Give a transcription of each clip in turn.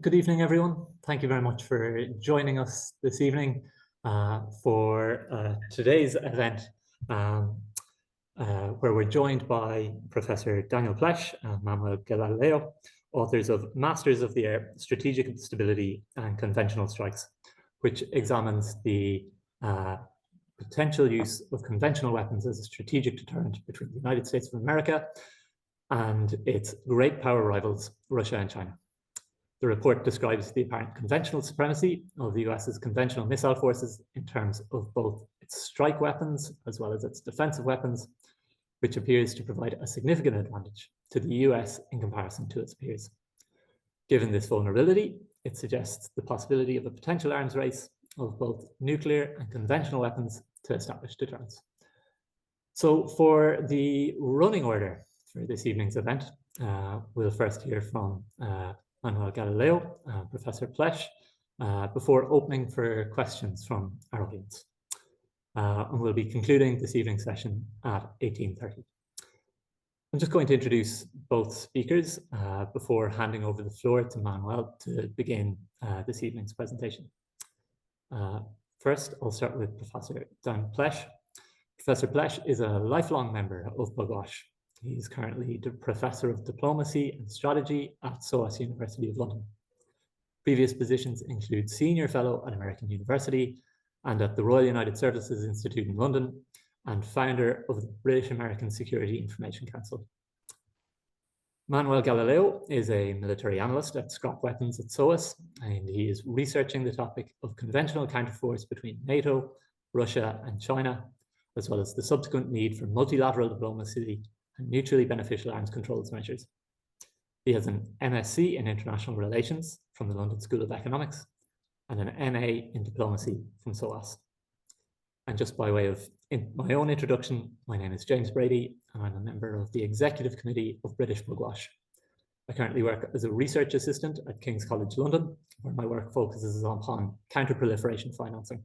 Good evening, everyone. Thank you very much for joining us this evening for today's event, where we're joined by Professor Daniel Plesch and Manuel Galileo, authors of Masters of the Air, Strategic Instability and Conventional Strikes, which examines the potential use of conventional weapons as a strategic deterrent between the United States of America and its great power rivals, Russia and China. The report describes the apparent conventional supremacy of the US's conventional missile forces in terms of both its strike weapons as well as its defensive weapons, which appears to provide a significant advantage to the US in comparison to its peers. Given this vulnerability, it suggests the possibility of a potential arms race of both nuclear and conventional weapons to establish deterrence. So for the running order for this evening's event, we'll first hear from Manuel Galileo, Professor Plesch, before opening for questions from our audience. And we'll be concluding this evening's session at 18:30. I'm just going to introduce both speakers before handing over the floor to Manuel to begin this evening's presentation. First, I'll start with Professor Dan Plesch. Professor Plesch is a lifelong member of Pugwash. He's currently the Professor of Diplomacy and Strategy at SOAS University of London. Previous positions include Senior Fellow at American University and at the Royal United Services Institute in London, and founder of the British American Security Information Council. Manuel Galileo is a military analyst at Scrap Weapons at SOAS, and he is researching the topic of conventional counterforce between NATO, Russia, and China, as well as the subsequent need for multilateral diplomacy and mutually beneficial arms controls measures. He has an MSc in International Relations from the London School of Economics and an MA in Diplomacy from SOAS. And just by way of my own introduction, my name is James Brady, and I'm a member of the Executive Committee of British Pugwash. I currently work as a research assistant at King's College London, where my work focuses upon counter-proliferation financing.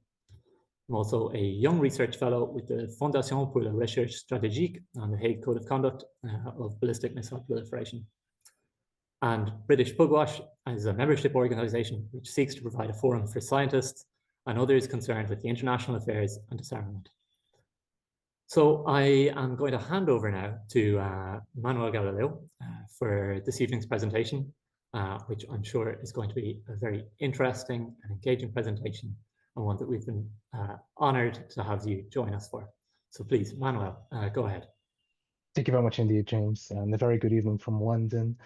I'm also a young research fellow with the Fondation pour la Recherche Stratégique on the Hague Code of Conduct of Ballistic Missile Proliferation. And British Pugwash is a membership organization which seeks to provide a forum for scientists and others concerned with the international affairs and disarmament. So I am going to hand over now to Manuel Galileo for this evening's presentation, which I'm sure is going to be a very interesting and engaging presentation, and one that we've been honored to have you join us for. So please, Manuel, go ahead. Thank you very much indeed, James, and a very good evening from London.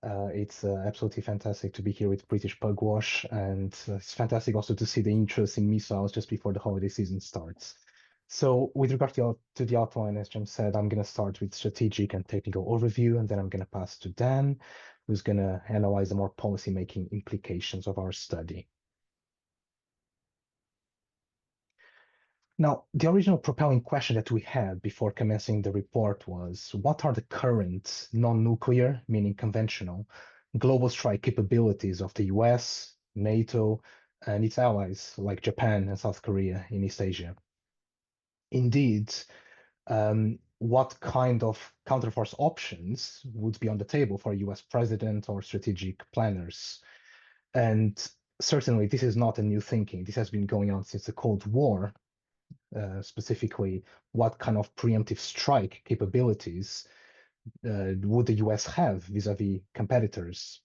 It's absolutely fantastic to be here with British Pugwash, and it's fantastic also to see the interest in missiles just before the holiday season starts. So with regard to the outline, as James said, I'm going to start with strategic and technical overview, and then I'm going to pass to Dan, who's going to analyze the more policy-making implications of our study. Now, the original propelling question that we had before commencing the report was, what are the current non-nuclear, meaning conventional, global strike capabilities of the US, NATO, and its allies like Japan and South Korea in East Asia? Indeed, what kind of counterforce options would be on the table for a US president or strategic planners? And certainly, this is not a new thinking. This has been going on since the Cold War. Specifically, what kind of preemptive strike capabilities would the US have vis-a-vis competitors?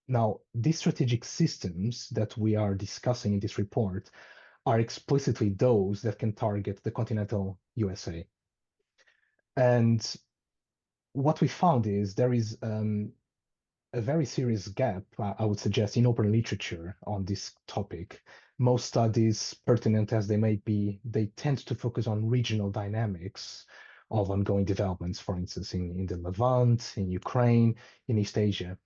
Now, these strategic systems that we are discussing in this report are explicitly those that can target the continental USA. And what we found is there is a very serious gap, I would suggest, in open literature on this topic. Most studies, pertinent as they may be, they tend to focus on regional dynamics of ongoing developments, for instance, in the Levant, in Ukraine, in East Asia.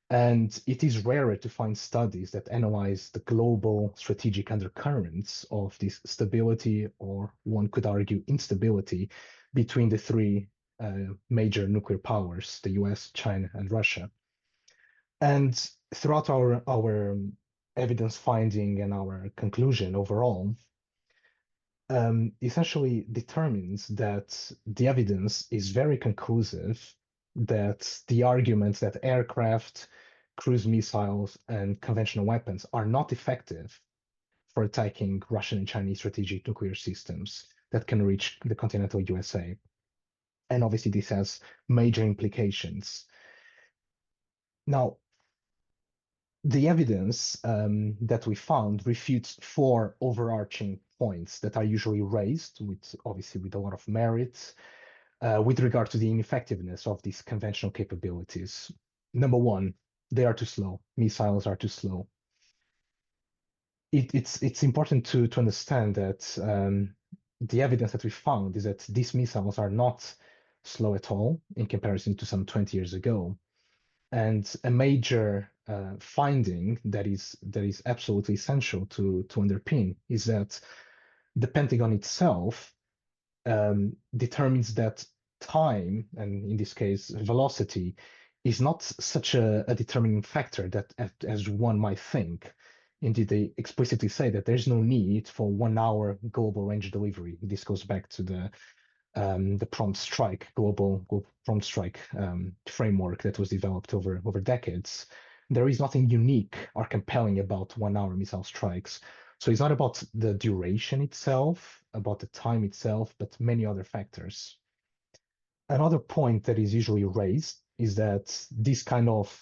And it is rarer to find studies that analyze the global strategic undercurrents of this stability, or one could argue instability, between the three major nuclear powers, the US, China, and Russia. And throughout our evidence finding and our conclusion overall, essentially determines that the evidence is very conclusive that the arguments that aircraft, cruise missiles and conventional weapons are not effective for attacking Russian and Chinese strategic nuclear systems that can reach the continental USA. And obviously, this has major implications. Now, the evidence that we found refutes four overarching points that are usually raised, obviously with a lot of merit, with regard to the ineffectiveness of these conventional capabilities. Number one, they are too slow. Missiles are too slow. It's important to understand that the evidence that we found is that these missiles are not slow at all in comparison to some 20 years ago. And a major finding that is absolutely essential to underpin is that the Pentagon itself determines that time, and in this case, velocity, is not such a determining factor that as one might think. Indeed, they explicitly say that there's no need for 1 hour global range delivery. This goes back to the prompt strike, global prompt strike framework that was developed over decades. There is nothing unique or compelling about 1 hour missile strikes. So it's not about the duration itself, about the time itself, but many other factors. Another point that is usually raised is that these kind of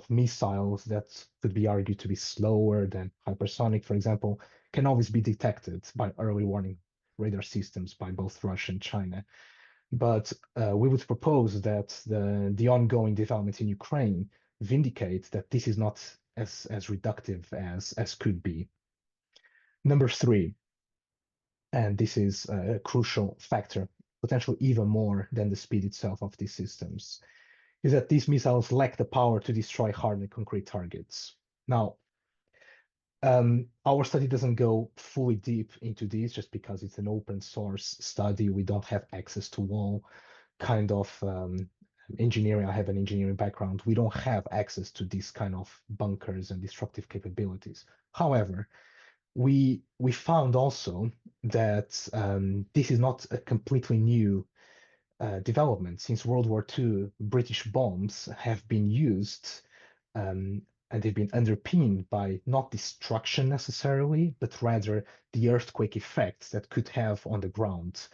missiles that could be argued to be slower than hypersonic, for example, can always be detected by early warning radar systems by both Russia and China. But we would propose that the ongoing development in Ukraine vindicate that this is not as reductive as could be. Number three, and this is a crucial factor, potentially even more than the speed itself of these systems, is that these missiles lack the power to destroy hard and concrete targets. Now, our study doesn't go fully deep into this just because it's an open source study. We don't have access to all kind of engineering. I have an engineering background. We don't have access to these kind of bunkers and destructive capabilities. However, we found also that this is not a completely new development. Since World War II, British bombs have been used and they've been underpinned by not destruction necessarily, but rather the earthquake effects that could have on the ground.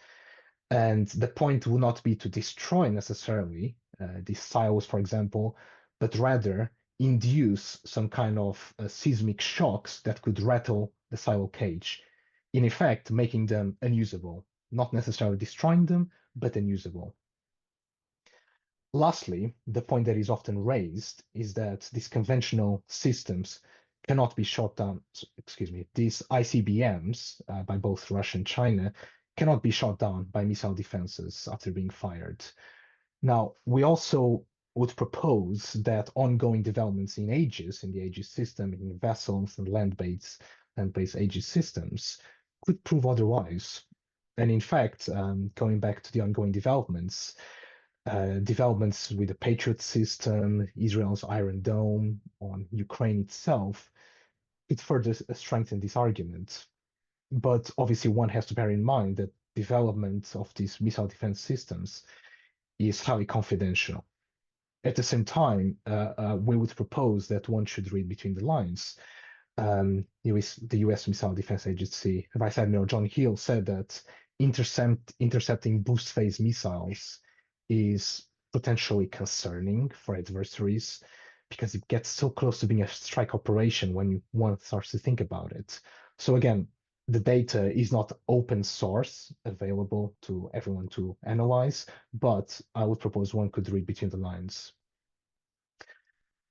And the point will not be to destroy necessarily these silos, for example, but rather induce some kind of seismic shocks that could rattle the silo cage, in effect, making them unusable, not necessarily destroying them, but unusable. Lastly, the point that is often raised is that these conventional systems cannot be shot down, these ICBMs by both Russia and China cannot be shot down by missile defenses after being fired. Now, we also would propose that ongoing developments in Aegis, in the Aegis system, in vessels and land-based Aegis systems, could prove otherwise. And in fact, going back to the ongoing developments with the Patriot system, Israel's Iron Dome, on Ukraine itself, it further strengthens this argument. But obviously, one has to bear in mind that development of these missile defense systems is highly confidential. At the same time, we would propose that one should read between the lines. The US Missile Defense Agency, Vice Admiral John Hill, said that intercepting boost phase missiles is potentially concerning for adversaries because it gets so close to being a strike operation when one starts to think about it. So again, the data is not open source available to everyone to analyze, but I would propose one could read between the lines.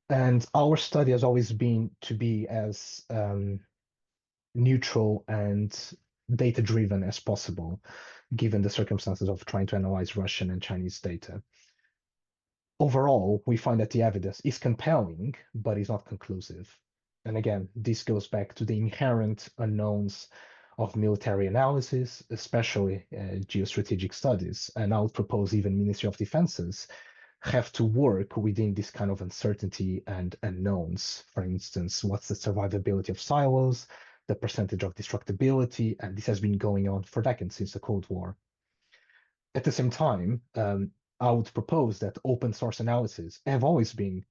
And our study has always been to be as neutral and data-driven as possible, given the circumstances of trying to analyze Russian and Chinese data. Overall, we find that the evidence is compelling, but is not conclusive. And again, this goes back to the inherent unknowns of military analysis, especially geostrategic studies. And I would propose even Ministry of Defenses have to work within this kind of uncertainty and unknowns. For instance, what's the survivability of silos, the percentage of destructibility, and this has been going on for decades since the Cold War. At the same time, I would propose that open source analysis have always been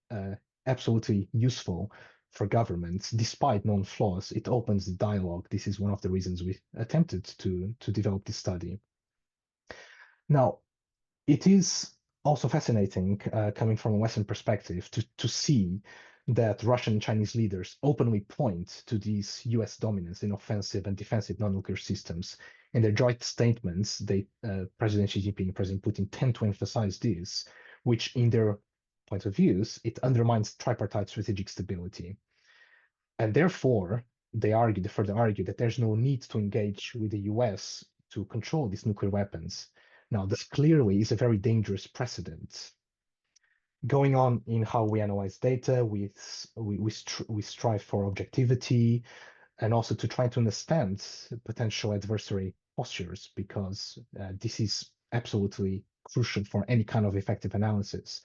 absolutely useful for governments, despite known flaws. It opens the dialogue. This is one of the reasons we attempted to develop this study. Now, it is also fascinating, coming from a Western perspective, to see that Russian and Chinese leaders openly point to these US dominance in offensive and defensive non-nuclear systems. In their joint statements, President Xi Jinping and President Putin tend to emphasize this, which in their point of views, it undermines tripartite strategic stability. And therefore, they further argue that there's no need to engage with the US to control these nuclear weapons. Now, this clearly is a very dangerous precedent. Going on in how we analyze data, we strive for objectivity and also to try to understand potential adversary postures, because this is absolutely crucial for any kind of effective analysis.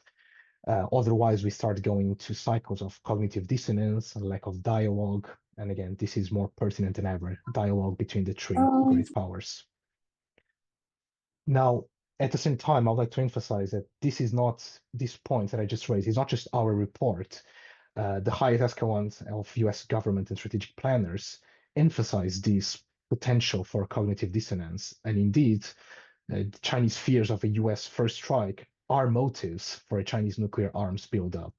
Otherwise, we start going to cycles of cognitive dissonance and lack of dialogue. And again, this is more pertinent than ever, dialogue between the three great powers. Now, at the same time, I'd like to emphasize that this point that I just raised is not just our report. The highest echelons of US government and strategic planners emphasize this potential for cognitive dissonance. And indeed, the Chinese fears of a US first strike are motives for a Chinese nuclear arms buildup.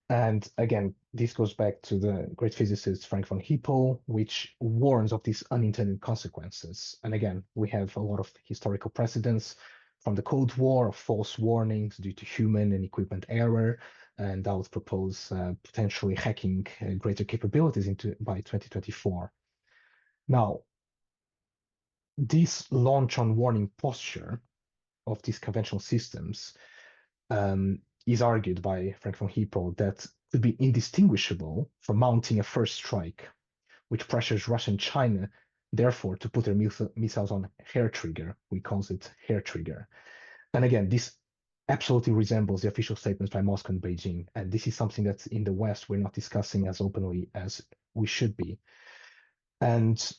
And again, this goes back to the great physicist Frank von Hippel, which warns of these unintended consequences. And again, we have a lot of historical precedents from the Cold War of false warnings due to human and equipment error. And I would propose potentially hacking greater capabilities by 2024. Now, this launch on warning posture of these conventional systems is argued by Frank von Hippel that could be indistinguishable from mounting a first strike, which pressures Russia and China, therefore, to put their missiles on hair trigger. We call it hair trigger. And again, this absolutely resembles the official statements by Moscow and Beijing. And this is something that in the West, we're not discussing as openly as we should be. And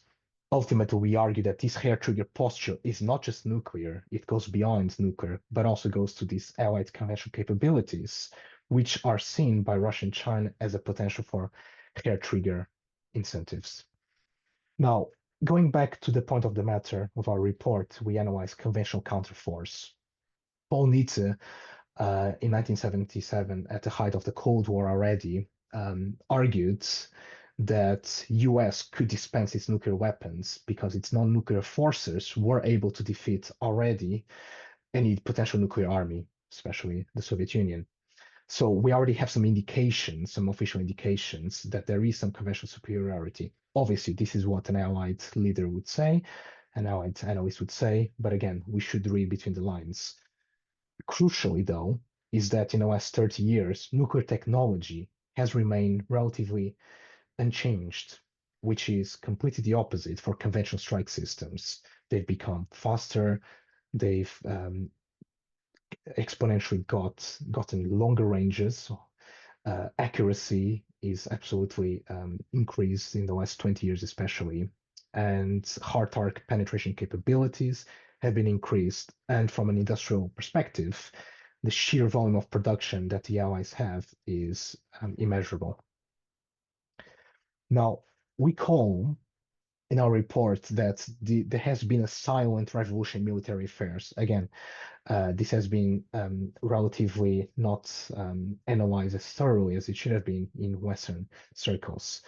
ultimately, we argue that this hair trigger posture is not just nuclear, it goes beyond nuclear, but also goes to these allied conventional capabilities, which are seen by Russia and China as a potential for hair trigger incentives. Now, going back to the point of the matter of our report, we analyze conventional counterforce. Paul Nietzsche, in 1977, at the height of the Cold War already, argued that US could dispense its nuclear weapons because its non-nuclear forces were able to defeat already any potential nuclear army, especially the Soviet Union. So we already have some indications, some official indications that there is some conventional superiority. Obviously, this is what an allied leader would say, an allied analyst would say, but again, we should read between the lines. Crucially, though, is that in the last 30 years, nuclear technology has remained relatively unchanged, which is completely the opposite for conventional strike systems. They've become faster, they've exponentially gotten longer ranges. Accuracy is absolutely increased in the last 20 years, especially, and hard arc penetration capabilities have been increased. And from an industrial perspective, the sheer volume of production that the Allies have is immeasurable. Now, we call in our report that there has been a silent revolution in military affairs. Again, this has been relatively not analyzed as thoroughly as it should have been in Western circles.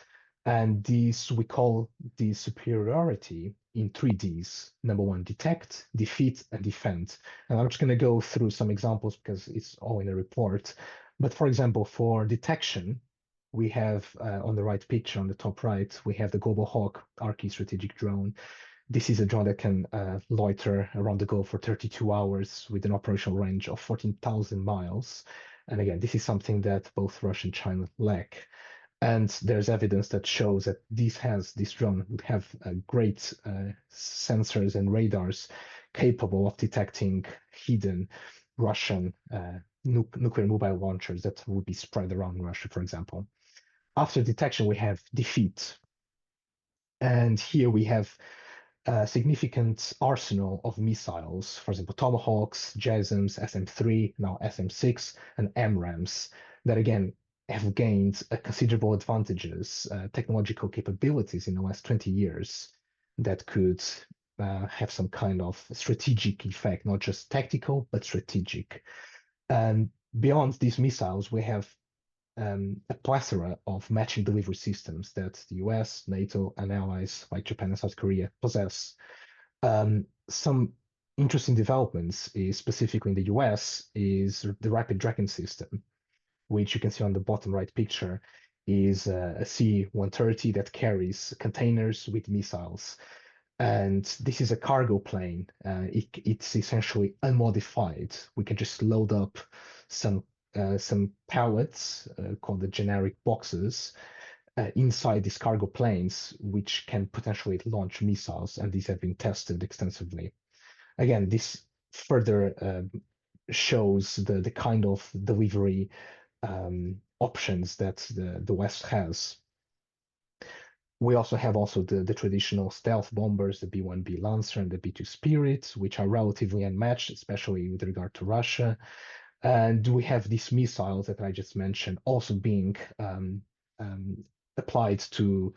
And we call the superiority in 3Ds. Number one, detect, defeat, and defend. And I'm just going to go through some examples because it's all in the report. But for example, for detection, we have on the right picture, on the top right, we have the Global Hawk Archi strategic drone. This is a drone that can loiter around the globe for 32 hours with an operational range of 14,000 miles. And again, this is something that both Russia and China lack. And there's evidence that shows that this drone would have great sensors and radars capable of detecting hidden Russian nuclear mobile launchers that would be spread around Russia, for example. After detection, we have defeat. And here we have a significant arsenal of missiles, for example, Tomahawks, JASSMs, SM-3, now SM-6, and AMRAAMs, that again have gained considerable advantages, technological capabilities in the last 20 years that could have some kind of strategic effect, not just tactical, but strategic. And beyond these missiles, we have a plethora of matching delivery systems that the US, NATO, and allies like Japan and South Korea possess. Some interesting developments is specifically in the US is the Rapid Dragon system, which you can see on the bottom right picture, is a C-130 that carries containers with missiles. And this is a cargo plane. It's essentially unmodified. We can just load up some pallets called the generic boxes inside these cargo planes, which can potentially launch missiles, and these have been tested extensively. Again, this further shows the kind of delivery options that the West has. We also have the traditional stealth bombers, the B-1B Lancer and the B-2 Spirit, which are relatively unmatched, especially with regard to Russia. And we have these missiles that I just mentioned also being applied to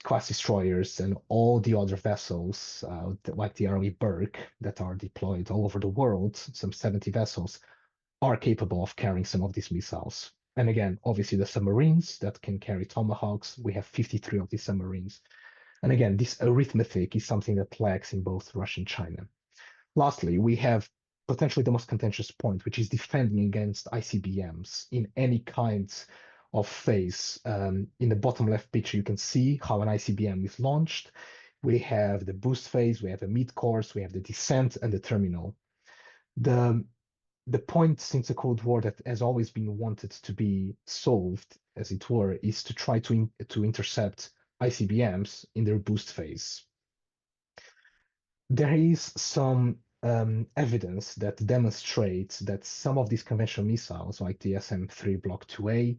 class destroyers and all the other vessels, like the Arleigh Burke, that are deployed all over the world. Some 70 vessels are capable of carrying some of these missiles. And again, obviously the submarines that can carry Tomahawks, we have 53 of these submarines. And again, this arithmetic is something that lacks in both Russia and China. Lastly, we have potentially the most contentious point, which is defending against ICBMs in any kind of phase. In the bottom left picture, you can see how an ICBM is launched. We have the boost phase, we have a mid-course, we have the descent and the terminal. The point since the Cold War that has always been wanted to be solved, as it were, is to try to intercept ICBMs in their boost phase. There is some evidence that demonstrates that some of these conventional missiles, like the SM-3 Block 2A,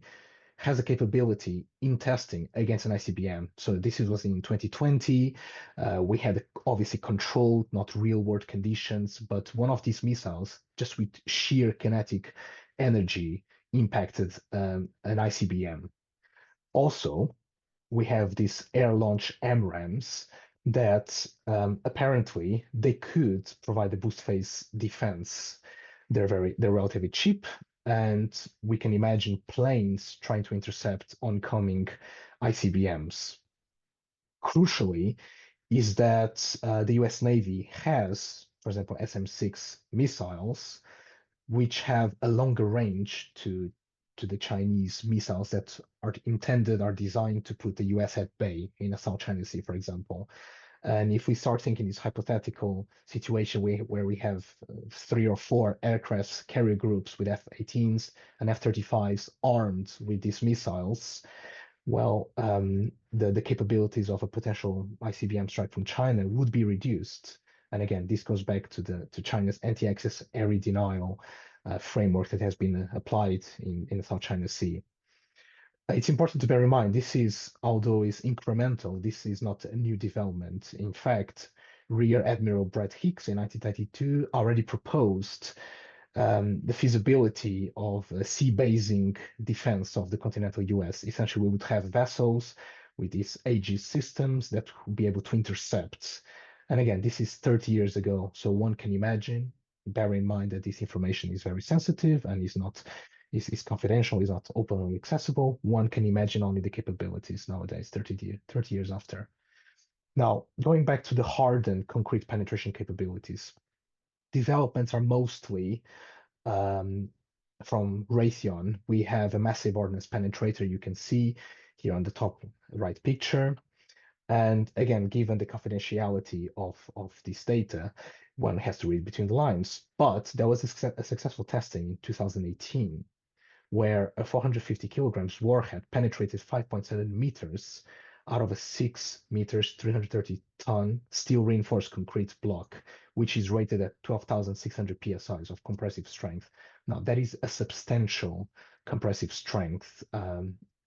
has a capability in testing against an ICBM. So this was in 2020. We had obviously controlled, not real world conditions, but one of these missiles, just with sheer kinetic energy, impacted an ICBM. Also, we have these air launch AMRAAMs that apparently they could provide a boost phase defense. They're relatively cheap, and we can imagine planes trying to intercept oncoming ICBMs. Crucially, is that the US Navy has, for example, SM-6 missiles, which have a longer range to the Chinese missiles that are designed to put the US at bay in the South China Sea, for example. And if we start thinking this hypothetical situation where we have 3 or 4 aircraft carrier groups with F-18s and F-35s armed with these missiles, well, the capabilities of a potential ICBM strike from China would be reduced. And again, this goes back to China's anti-access area denial framework that has been applied in the South China Sea. It's important to bear in mind, although is incremental, this is not a new development. In fact, Rear Admiral Brett Hicks in 1992 already proposed the feasibility of a sea-basing defense of the continental US. Essentially, we would have vessels with these Aegis systems that would be able to intercept. And again, this is 30 years ago, so one can imagine, bear in mind that this information is very sensitive and is confidential, is not openly accessible. One can imagine only the capabilities nowadays, 30 years after. Now, going back to the hard and concrete penetration capabilities, developments are mostly from Raytheon. We have a massive ordnance penetrator you can see here on the top right picture. And again, given the confidentiality of this data, one has to read between the lines. But there was a successful testing in 2018 where a 450 kilograms warhead penetrated 5.7 meters out of a 6 meters, 330 ton steel reinforced concrete block, which is rated at 12,600 psi of compressive strength. Now, that is a substantial compressive strength,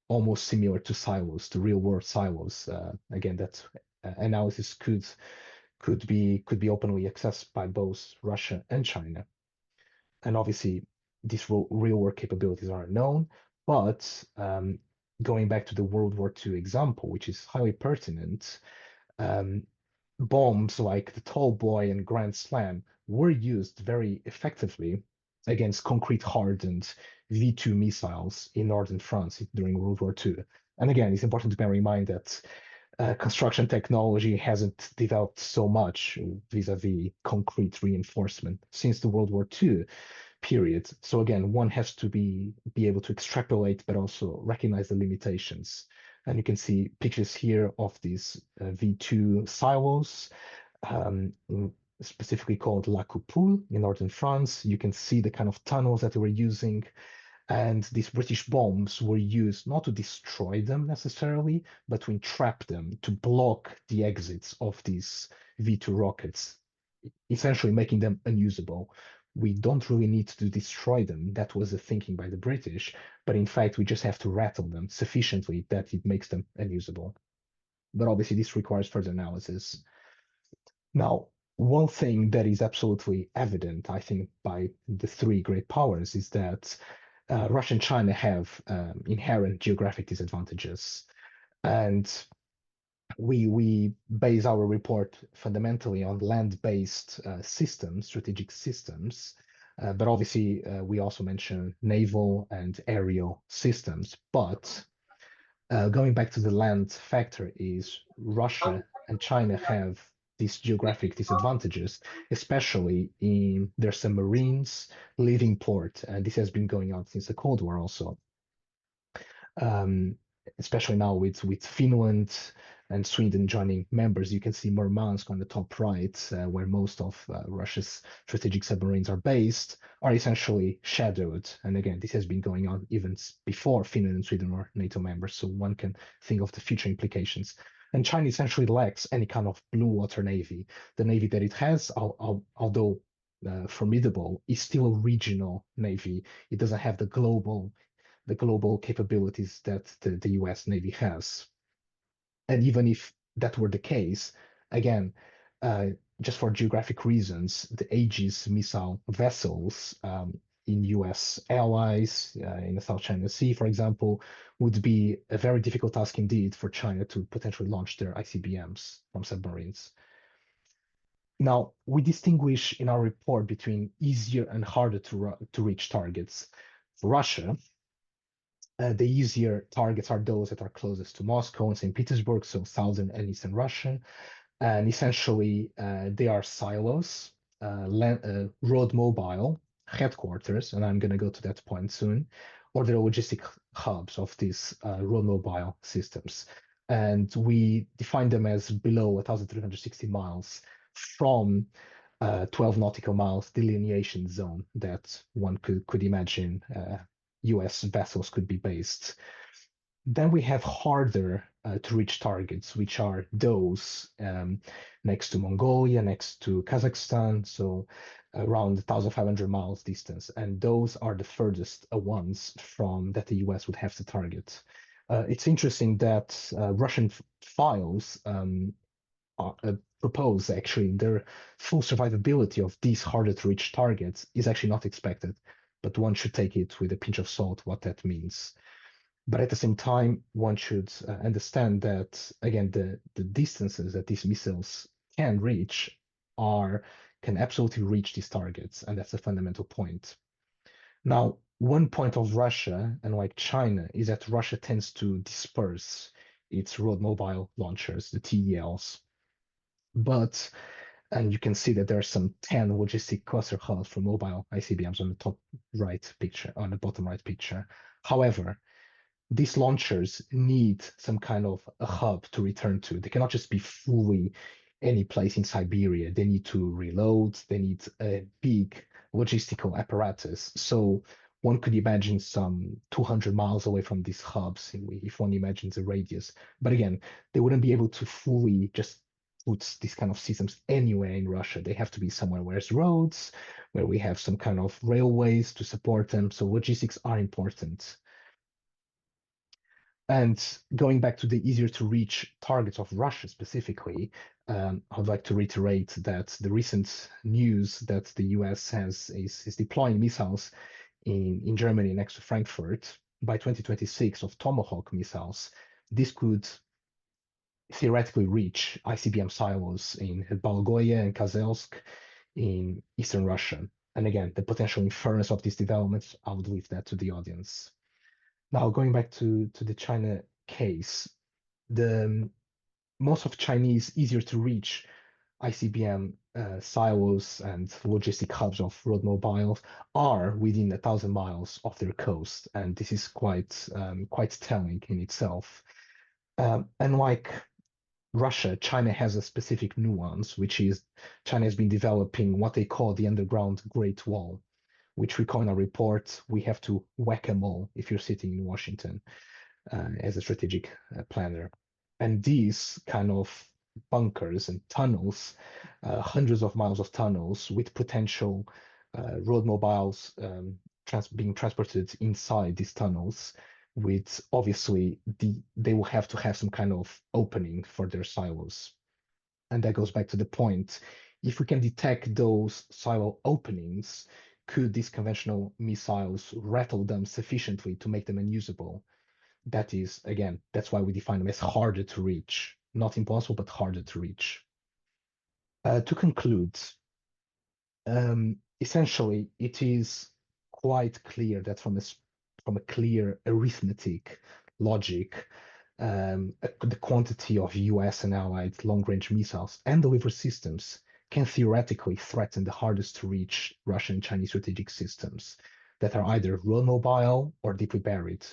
almost similar to silos, to real world silos. Again, that analysis could could be openly accessed by both Russia and China. And obviously, these real world capabilities are unknown. But going back to the World War II example, which is highly pertinent, um, bombs like the Tall Boy and Grand Slam were used very effectively against concrete hardened V2 missiles in northern France during World War II. And again, it's important to bear in mind that construction technology hasn't developed so much vis-a-vis concrete reinforcement since the World War II period. So again, one has to be able to extrapolate, but also recognize the limitations. And you can see pictures here of these V2 silos, specifically called La Coupoule in northern France. You can see the kind of tunnels that they were using. And these British bombs were used not to destroy them necessarily, but to entrap them, to block the exits of these V2 rockets, essentially making them unusable. We don't really need to destroy them. That was the thinking by the British, but in fact, we just have to rattle them sufficiently that it makes them unusable. But obviously, this requires further analysis. Now, one thing that is absolutely evident, I think, by the three great powers is that Russia and China have inherent geographic disadvantages. And we base our report fundamentally on land-based systems, strategic systems, but obviously we also mention naval and aerial systems. But going back to the land factor is Russia and China have these geographic disadvantages, especially in their submarines leaving port, and this has been going on since the Cold War also. Um, Especially now with Finland and Sweden joining members, you can see Murmansk on the top right, where most of Russia's strategic submarines are based, are essentially shadowed. And again, this has been going on even before Finland and Sweden were NATO members, so one can think of the future implications. And China essentially lacks any kind of blue water navy. The navy that it has, although formidable, is still a regional navy. It doesn't have the global capabilities that the US Navy has. And even if that were the case, again, just for geographic reasons, the Aegis missile vessels in US allies in the South China Sea, for example, would be a very difficult task indeed for China to potentially launch their ICBMs from submarines. Now, we distinguish in our report between easier and harder to reach targets. For Russia, the easier targets are those that are closest to Moscow and St. Petersburg, so southern and eastern Russia. And essentially, they are silos, road mobile headquarters, and I'm going to go to that point soon, or the logistic hubs of these road mobile systems. And we define them as below 1,360 miles from 12 nautical miles delineation zone that one could imagine US vessels could be based. Then we have harder to reach targets, which are those next to Mongolia, next to Kazakhstan, so around 1,500 miles distance. And those are the furthest ones from that the US would have to target. It's interesting that Russian files propose actually their full survivability of these harder to reach targets is actually not expected, but one should take it with a pinch of salt what that means. But at the same time, one should understand that, again, the distances that these missiles can reach can absolutely reach these targets, and that's a fundamental point. Now, one point of Russia, unlike China, is that Russia tends to disperse its road mobile launchers, the TELs. And you can see that there are some 10 logistic cluster hubs for mobile ICBMs on the top right picture, on the bottom right picture. However, these launchers need some kind of a hub to return to. They cannot just be fully any place in Siberia. They need to reload. They need a big logistical apparatus. So one could imagine some 200 miles away from these hubs if one imagines a radius. But again, they wouldn't be able to fully just put these kind of systems anywhere in Russia. They have to be somewhere where there's roads, where we have some kind of railways to support them. So logistics are important. And going back to the easier to reach targets of Russia specifically, I'd like to reiterate that the recent news that the US is deploying missiles in Germany next to Frankfurt by 2026 of Tomahawk missiles. This could theoretically reach ICBM silos in Balgoye and Kazelsk in eastern Russia. And again, the potential inference of these developments, I would leave that to the audience. Now, going back to the China case, the most of Chinese easier to reach ICBM silos and logistic hubs of road mobiles are within 1,000 miles of their coast, and this is quite telling in itself. Unlike Russia, China has a specific nuance, which is China has been developing what they call the underground Great Wall, which we call in our report, we have to whack 'em all if you're sitting in Washington as a strategic planner. And these kind of bunkers and tunnels, hundreds of miles of tunnels with potential road mobiles being transported inside these tunnels, with obviously they will have to have some kind of opening for their silos. And that goes back to the point. If we can detect those silo openings, could these conventional missiles rattle them sufficiently to make them unusable? That is, again, that's why we define them as harder to reach. Not impossible, but harder to reach. To conclude, essentially, it is quite clear that from a clear arithmetic logic, the quantity of US and allied long-range missiles and delivery systems can theoretically threaten the hardest to reach Russian and Chinese strategic systems that are either road mobile or deeply buried.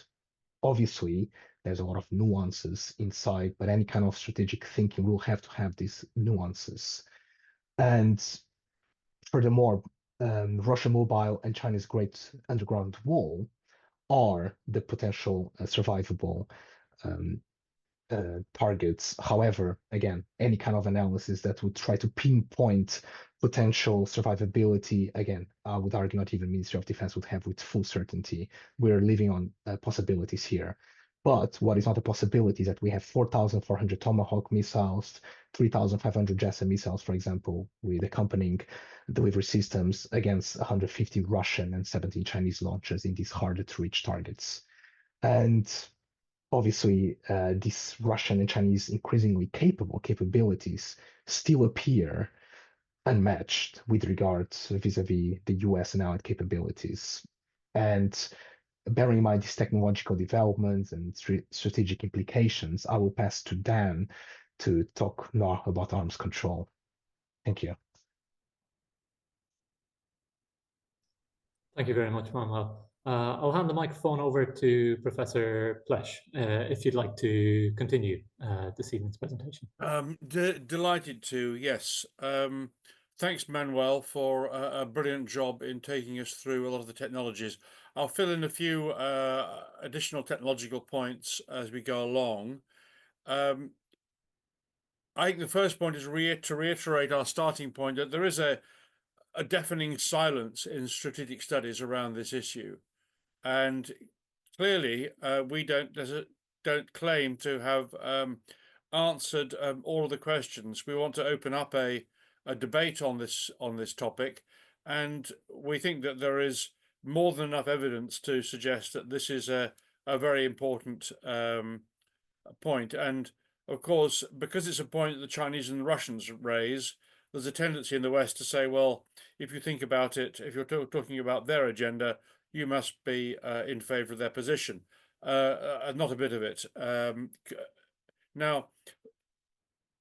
Obviously, there's a lot of nuances inside, but any kind of strategic thinking will have to have these nuances. And furthermore, Russia Mobile and China's Great Underground Wall are the potential survivable um, targets. However, again, any kind of analysis that would try to pinpoint potential survivability, again, I would argue not even Ministry of Defense would have with full certainty. We're living on possibilities here. But what is not a possibility is that we have 4,400 Tomahawk missiles, 3,500 JASSM missiles, for example, with accompanying delivery systems against 150 Russian and 17 Chinese launchers in these harder to reach targets. And obviously, these Russian and Chinese increasingly capable capabilities still appear unmatched with regards vis-a-vis the US and allied capabilities. And bearing in mind these technological developments and strategic implications, I will pass to Dan to talk more about arms control. Thank you. Thank you very much, Manuel. I'll hand the microphone over to Professor Plesch, if you'd like to continue this evening's presentation. Delighted to, yes. Thanks, Manuel, for a brilliant job in taking us through a lot of the technologies. I'll fill in a few additional technological points as we go along. I think the first point is to reiterate our starting point that there is a deafening silence in strategic studies around this issue. And clearly, we don't claim to have answered all of the questions. We want to open up a debate on this topic, and we think that there is more than enough evidence to suggest that this is a very important point. And of course, because it's a point that the Chinese and the Russians raise, there's a tendency in the West to say, well, if you think about it, if you're talking about their agenda, you must be in favor of their position. Not a bit of it. Now,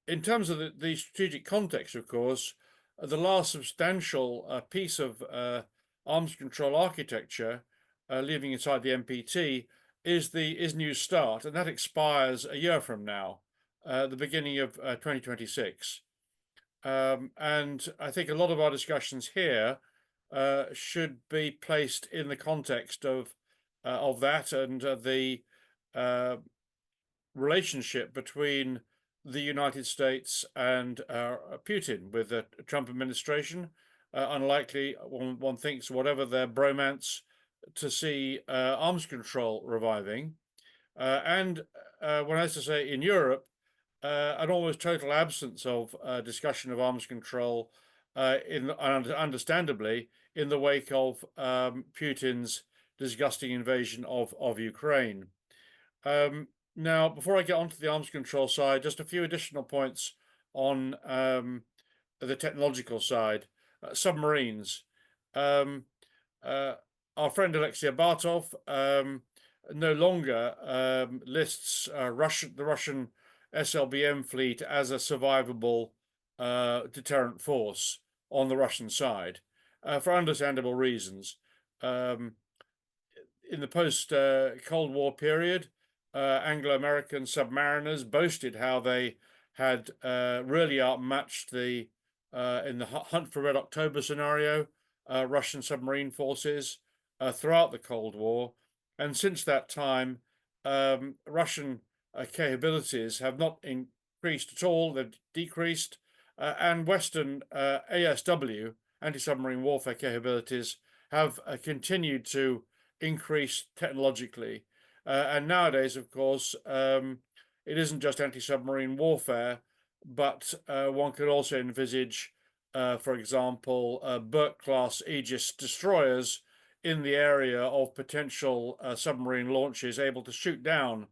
in terms of the strategic context, of course, the last substantial piece of arms control architecture, leaving aside the NPT, is New START, and that expires a year from now, the beginning of 2026. And I think a lot of our discussions here should be placed in the context of that and the relationship between the United States and Putin with the Trump administration. Unlikely, one thinks, whatever their bromance, to see arms control reviving. and when I to say in Europe, an almost total absence of discussion of arms control, understandably, in the wake of Putin's disgusting invasion of Ukraine. Now, before I get onto the arms control side, just a few additional points on the technological side. Submarines. Our friend Alexei Bartov no longer lists the Russian SLBM fleet as a survivable deterrent force on the Russian side for understandable reasons. In the post-Cold War period, Anglo-American submariners boasted how they had really outmatched the in the Hunt for Red October scenario, Russian submarine forces throughout the Cold War. And since that time, Russian capabilities have not increased at all, they've decreased. And Western ASW, anti-submarine warfare capabilities, have continued to increase technologically. And nowadays, of course, it isn't just anti-submarine warfare, but one could also envisage, for example, Burke-class Aegis destroyers in the area of potential submarine launches able to shoot down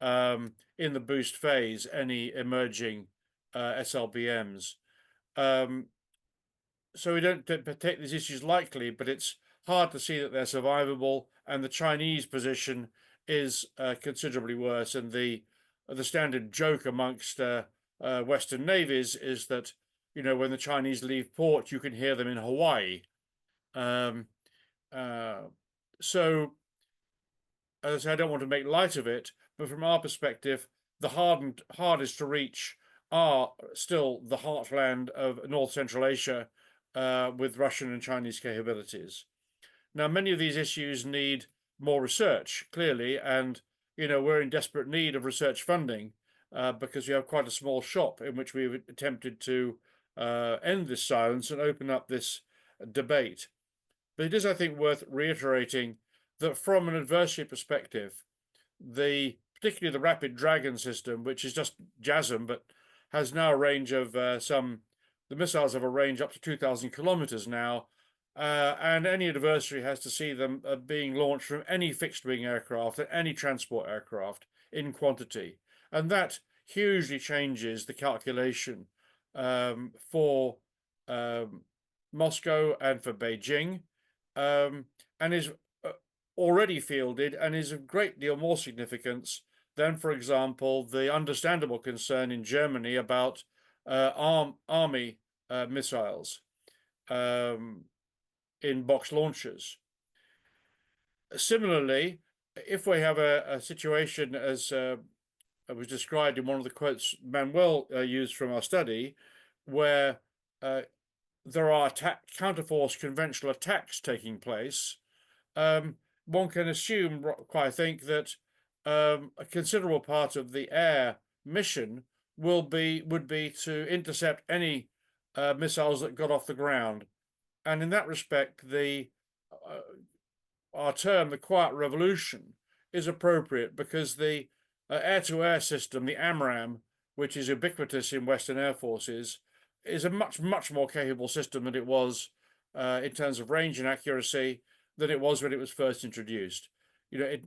in the boost phase any emerging SLBMs. So we don't take these issues lightly, but it's hard to see that they're survivable, and the Chinese position is considerably worse. And the standard joke amongst Western navies is that, you know, when the Chinese leave port, you can hear them in Hawaii. So, as I say, I don't want to make light of it, but from our perspective, the hardest to reach are still the heartland of North Central Asia with Russian and Chinese capabilities. Now, many of these issues need more research, clearly, and, you know, we're in desperate need of research funding because we have quite a small shop in which we've attempted to end this silence and open up this debate. But it is, I think, worth reiterating that from an adversary perspective, particularly the Rapid Dragon system, which is just JASM, but has now a range of the missiles have a range up to 2,000 kilometers now, and any adversary has to see them being launched from any fixed-wing aircraft and any transport aircraft in quantity. And that hugely changes the calculation for Moscow and for Beijing, and is already fielded and is of great deal more significance than, for example, the understandable concern in Germany about army missiles in box launchers. Similarly, if we have a situation as was described in one of the quotes Manuel used from our study, where there are counterforce conventional attacks taking place, one can assume, I think, that a considerable part of the air mission would be to intercept any missiles that got off the ground. And in that respect, our term, the quiet revolution, is appropriate because the air-to-air system, the AMRAAM, which is ubiquitous in Western air forces, is a much, much more capable system than it was in terms of range and accuracy than it was when it was first introduced. You know,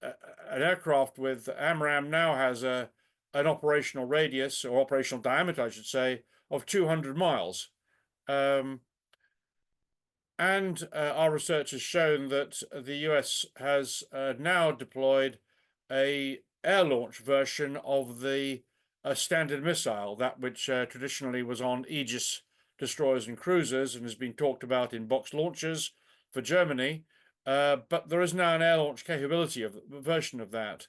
an aircraft with AMRAAM now has an operational radius, or operational diameter, I should say, of 200 miles. And our research has shown that the US has now deployed a air launch version of the standard missile, that which traditionally was on Aegis destroyers and cruisers and has been talked about in box launchers for Germany. But there is now an air launch capability of a version of that.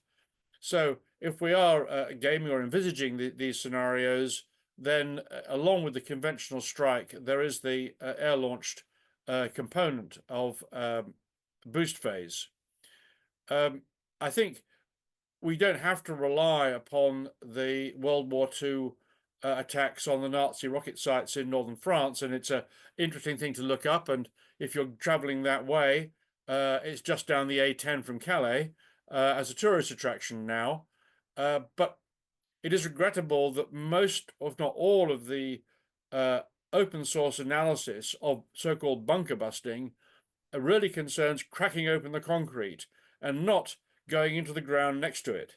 So if we are gaming or envisaging these scenarios, then along with the conventional strike, there is the air-launched component of boost phase. I think we don't have to rely upon the World War II attacks on the Nazi rocket sites in northern France, and it's an interesting thing to look up. And if you're traveling that way, it's just down the A10 from Calais. as a tourist attraction now. But it is regrettable that most, if not all, of the open source analysis of so-called bunker busting really concerns cracking open the concrete and not going into the ground next to it.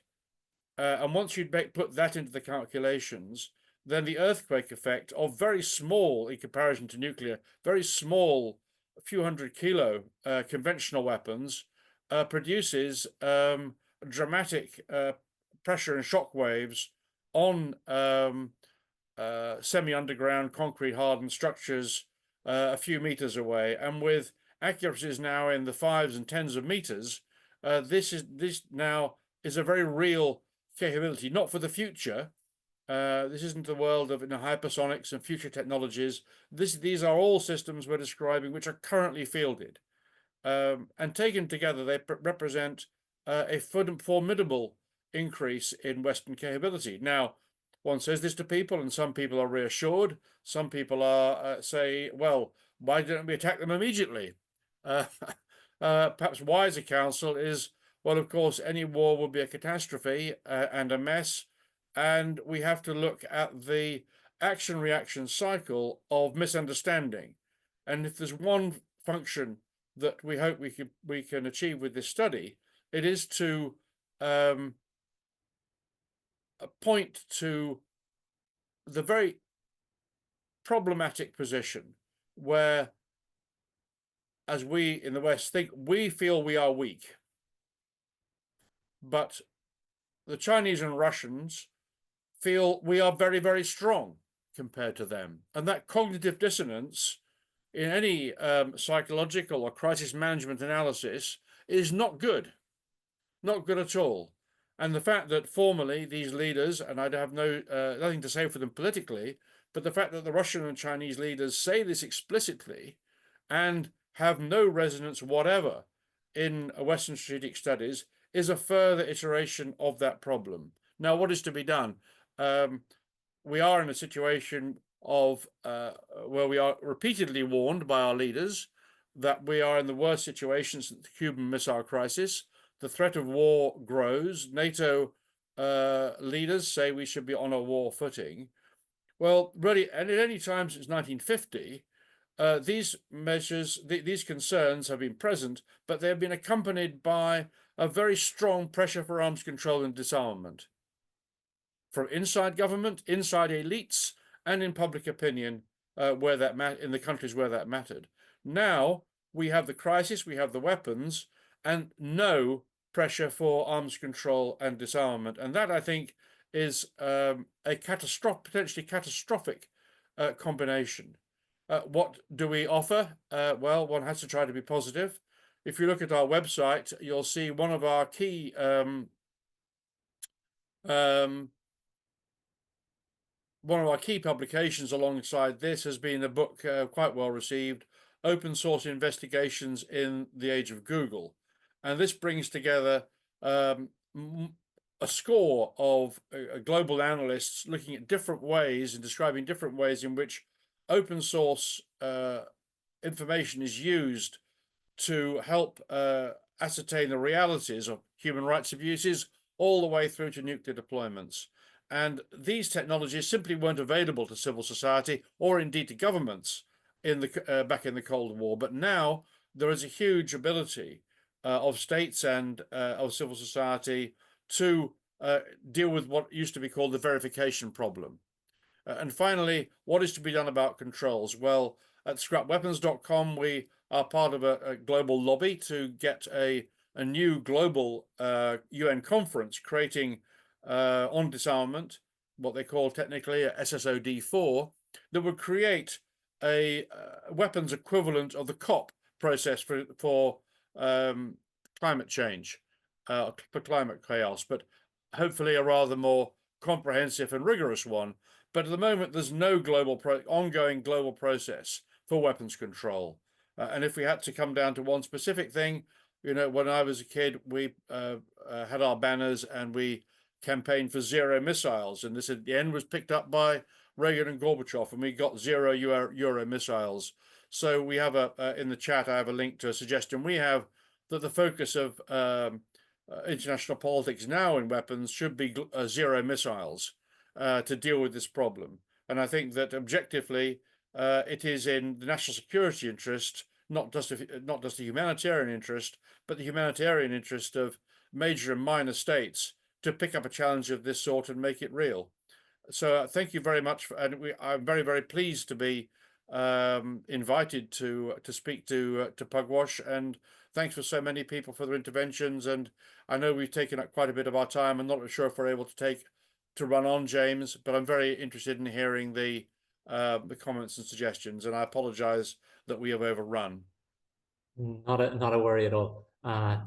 And once you put that into the calculations, then the earthquake effect of very small, in comparison to nuclear, very small, a few hundred kilo conventional weapons produces dramatic pressure and shock waves on semi-underground concrete hardened structures a few meters away, and with accuracies now in the 5s and 10s of meters, this now is a very real capability, not for the future. This isn't the world of hypersonics and future technologies. These are all systems we're describing which are currently fielded, and taken together, they represent a formidable increase in Western capability. Now, one says this to people, and some people are reassured. Some people are say, well, why don't we attack them immediately? Perhaps wiser counsel is, well, of course, any war will be a catastrophe and a mess, and we have to look at the action-reaction cycle of misunderstanding. And if there's one function that we hope we can achieve with this study, it is to point to the very problematic position where, as we in the West think, we feel we are weak, but the Chinese and Russians feel we are very, very strong compared to them. And that cognitive dissonance in any psychological or crisis management analysis is not good at all. And the fact that formally these leaders, and I have nothing to say for them politically, but the fact that the Russian and Chinese leaders say this explicitly and have no resonance whatever in Western strategic studies is a further iteration of that problem. Now, what is to be done? We are in a situation of where we are repeatedly warned by our leaders that we are in the worst situation since the Cuban Missile Crisis. The threat of war grows. NATO leaders say we should be on a war footing. Well, really, and at any time since 1950, these measures, these concerns have been present, but they have been accompanied by a very strong pressure for arms control and disarmament from inside government, inside elites, and in public opinion, where that in the countries where that mattered. Now we have the crisis, we have the weapons, and no pressure for arms control and disarmament, and that I think is a potentially catastrophic combination. What do we offer? Well, one has to try to be positive. If you look at our website, you'll see one of our key publications alongside this has been a book quite well received, Open Source Investigations in the Age of Google. And this brings together a score of global analysts looking at different ways and describing different ways in which open source information is used to help ascertain the realities of human rights abuses all the way through to nuclear deployments. And these technologies simply weren't available to civil society or indeed to governments back in the Cold War. But now there is a huge ability of states and of civil society to deal with what used to be called the verification problem. And finally, what is to be done about controls? Well, at scrapweapons.com, we are part of a global lobby to get a new global UN conference creating on disarmament, what they call technically a SSOD4, that would create a weapons equivalent of the COP process for climate change, for climate chaos, but hopefully a rather more comprehensive and rigorous one. But at the moment, there's no ongoing global process for weapons control. And if we had to come down to one specific thing, when I was a kid, we had our banners and we campaigned for zero missiles. And this at the end was picked up by Reagan and Gorbachev, and we got zero Euro missiles. So we have in the chat, I have a link to a suggestion we have that the focus of international politics now in weapons should be zero missiles to deal with this problem. And I think that objectively, it is in the national security interest, not just the humanitarian interest, but the humanitarian interest of major and minor states to pick up a challenge of this sort and make it real. So thank you very much, and I'm very, very pleased to be invited to speak to Pugwash, and thanks for so many people for their interventions. And I know we've taken up quite a bit of our time. I'm not sure if we're able to run on, James, but I'm very interested in hearing the comments and suggestions. And I apologise that we have overrun. Not a worry at all.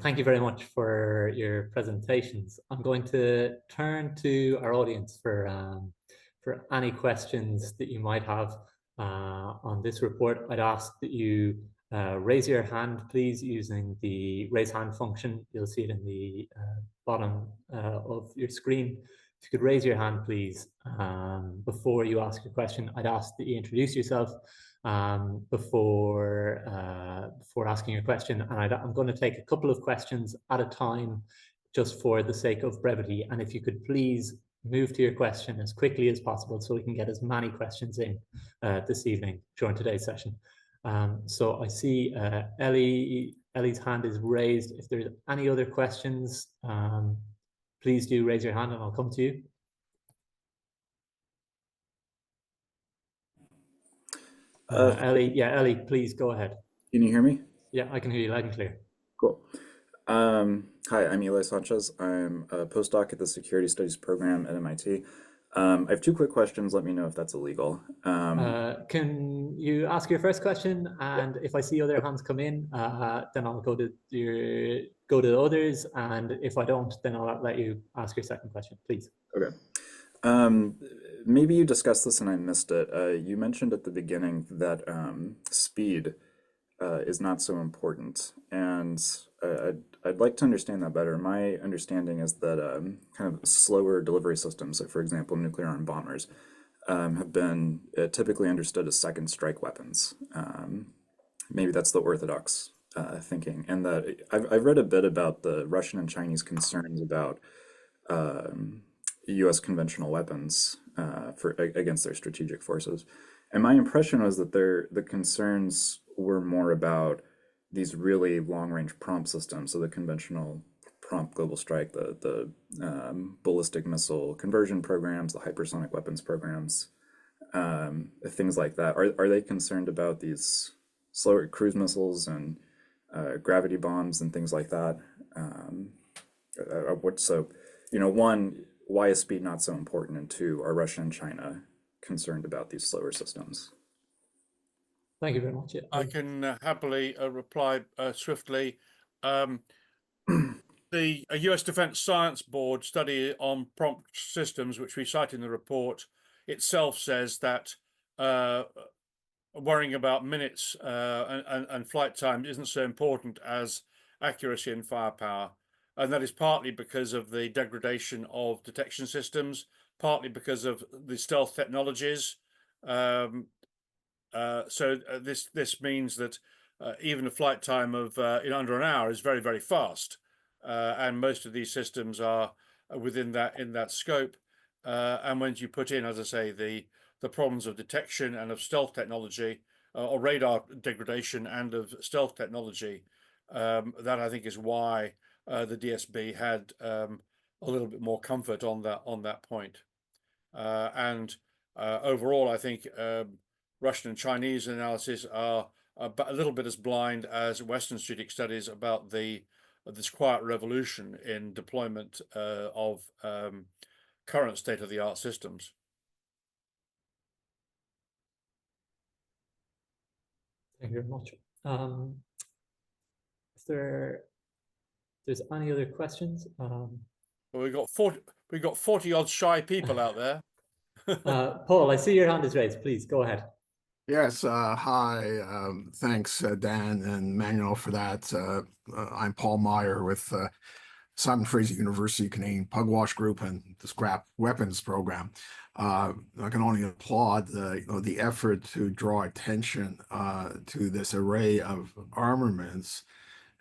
Thank you very much for your presentations. I'm going to turn to our audience for any questions that you might have on this report. I'd ask that you raise your hand, please, using the raise hand function. You'll see it in the bottom of your screen. If you could raise your hand, please, before you ask your question. I'd ask that you introduce yourself before asking your question, and I'm going to take a couple of questions at a time just for the sake of brevity, and if you could please move to your question as quickly as possible so we can get as many questions in this evening during today's session. So I see Ellie's hand is raised. If there's any other questions, please do raise your hand and I'll come to you. Ellie, please go ahead. Can you hear me? Yeah, I can hear you loud and clear. Cool. Hi, I'm Eli Sanchez. I'm a postdoc at the Security Studies program at MIT. I have two quick questions. Let me know if that's illegal. Can you ask your first question? And if I see other hands come in, then I'll go to the others. And if I don't, then I'll let you ask your second question, please. Okay. Maybe you discussed this and I missed it. You mentioned at the beginning that speed is not so important, and I'd like to understand that better. My understanding is that kind of slower delivery systems, so for example, nuclear armed bombers, have been typically understood as second strike weapons. Maybe that's the orthodox thinking, and that I've read a bit about the Russian and Chinese concerns about U.S. conventional weapons against their strategic forces. And my impression was that the concerns were more about these really long-range prompt systems, so the conventional prompt global strike, the ballistic missile conversion programs, the hypersonic weapons programs, things like that. Are they concerned about these slower cruise missiles and gravity bombs and things like that? So, one, why is speed not so important? And two, are Russia and China concerned about these slower systems? Thank you very much. Yeah. I can happily reply swiftly. The US Defense Science Board study on prompt systems, which we cite in the report, itself says that worrying about minutes and flight time isn't so important as accuracy and firepower. And that is partly because of the degradation of detection systems, partly because of the stealth technologies. So this means that even a flight time of in under an hour is very, very fast. And most of these systems are within that scope. And when you put in, as I say, the problems of detection and of stealth technology, or radar degradation and of stealth technology, that I think is why the DSB had a little bit more comfort on that point. And overall, I think Russian and Chinese analysis are a little bit as blind as Western strategic studies about this quiet revolution in deployment of current state-of-the-art systems. Thank you very much. If there's any other questions? Well, we got 40 odd shy people out there. Paul, I see your hand is raised. Please go ahead. Yes, hi. Thanks, Dan and Manuel, for that. I'm Paul Meyer with Simon Fraser University Canadian Pugwash Group and the Scrap Weapons Program. I can only applaud the effort to draw attention to this array of armaments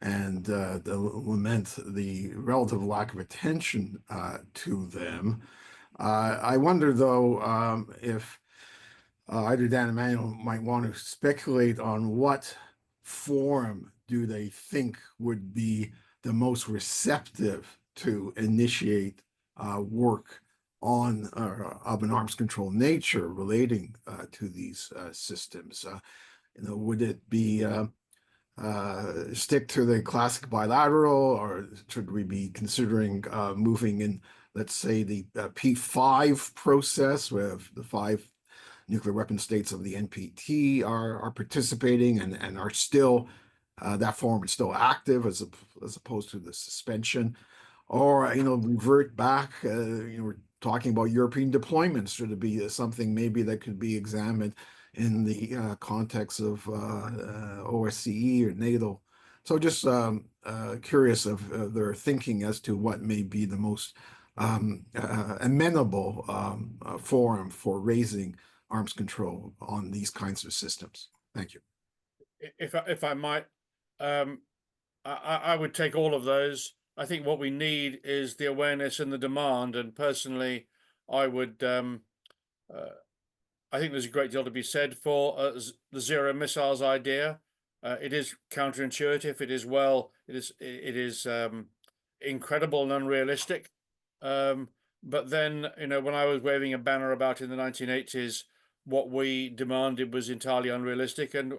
and lament the relative lack of attention to them. I wonder, though, if either Dan and Manuel might want to speculate on what forum do they think would be the most receptive to initiate work on of an arms control nature relating to these systems. Would it be stick to the classic bilateral, or should we be considering moving in, let's say, the P5 process, where the 5 nuclear weapon states of the NPT are participating and are still, that forum is still active as opposed to the suspension? Or, revert back, we're talking about European deployments. Should it be something maybe that could be examined in the context of OSCE or NATO? So just curious of their thinking as to what may be the most amenable forum for raising arms control on these kinds of systems. Thank you. If I might, I would take all of those. I think what we need is the awareness and the demand. And personally, I would, I think there's a great deal to be said for the zero missiles idea. It is counterintuitive. It is incredible and unrealistic. But then, when I was waving a banner about in the 1980s, what we demanded was entirely unrealistic. And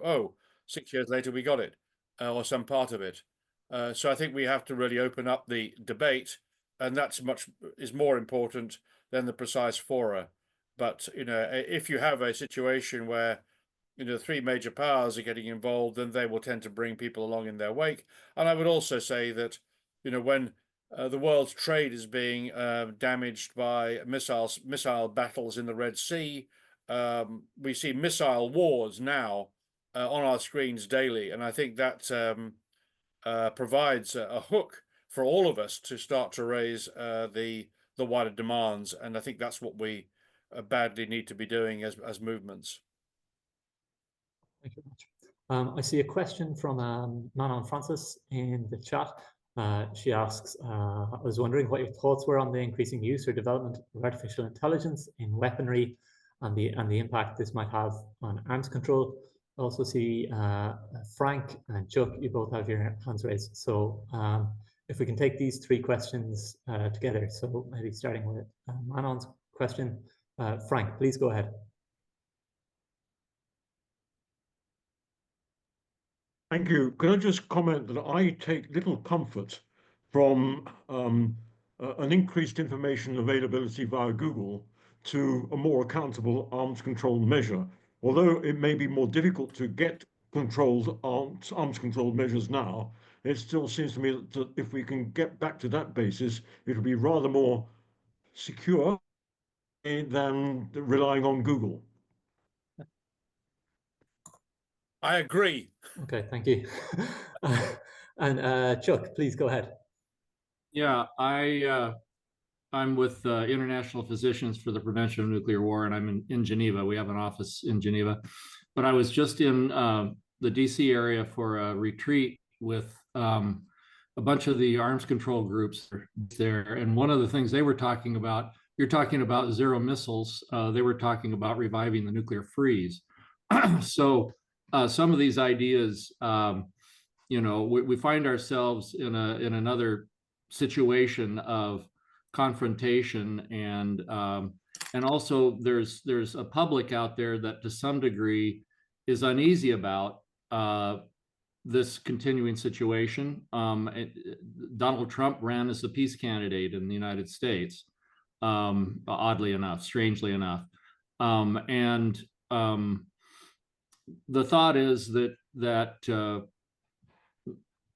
6 years later, we got it, or some part of it. So I think we have to really open up the debate, and that's is more important than the precise fora. But if you have a situation where 3 major powers are getting involved, then they will tend to bring people along in their wake. And I would also say that when the world's trade is being damaged by missile battles in the Red Sea, we see missile wars now on our screens daily, and I think that provides a hook for all of us to start to raise the wider demands, and I think that's what we badly need to be doing as movements. Thank you very much. I see a question from Manon Francis in the chat. She asks, I was wondering what your thoughts were on the increasing use or development of artificial intelligence in weaponry and the impact this might have on arms control. I also see Frank and Chuck, you both have your hands raised. So if we can take these 3 questions together. So maybe starting with Manon's question. Frank, please go ahead. Thank you. Can I just comment that I take little comfort from an increased information availability via Google to a more accountable arms control measure? Although it may be more difficult to get controlled arms control measures now, it still seems to me that if we can get back to that basis, it will be rather more secure than relying on Google. I agree. Okay, thank you. And Chuck, please go ahead. Yeah, I'm with International Physicians for the Prevention of Nuclear War, and I'm in Geneva. We have an office in Geneva. But I was just in the DC area for a retreat with a bunch of the arms control groups there. And one of the things they were talking about, you're talking about zero missiles. They were talking about reviving the nuclear freeze. So some of these ideas, we find ourselves in another situation of confrontation, and also there's a public out there that to some degree is uneasy about this continuing situation. Donald Trump ran as a peace candidate in the United States, oddly enough, strangely enough, and the thought is that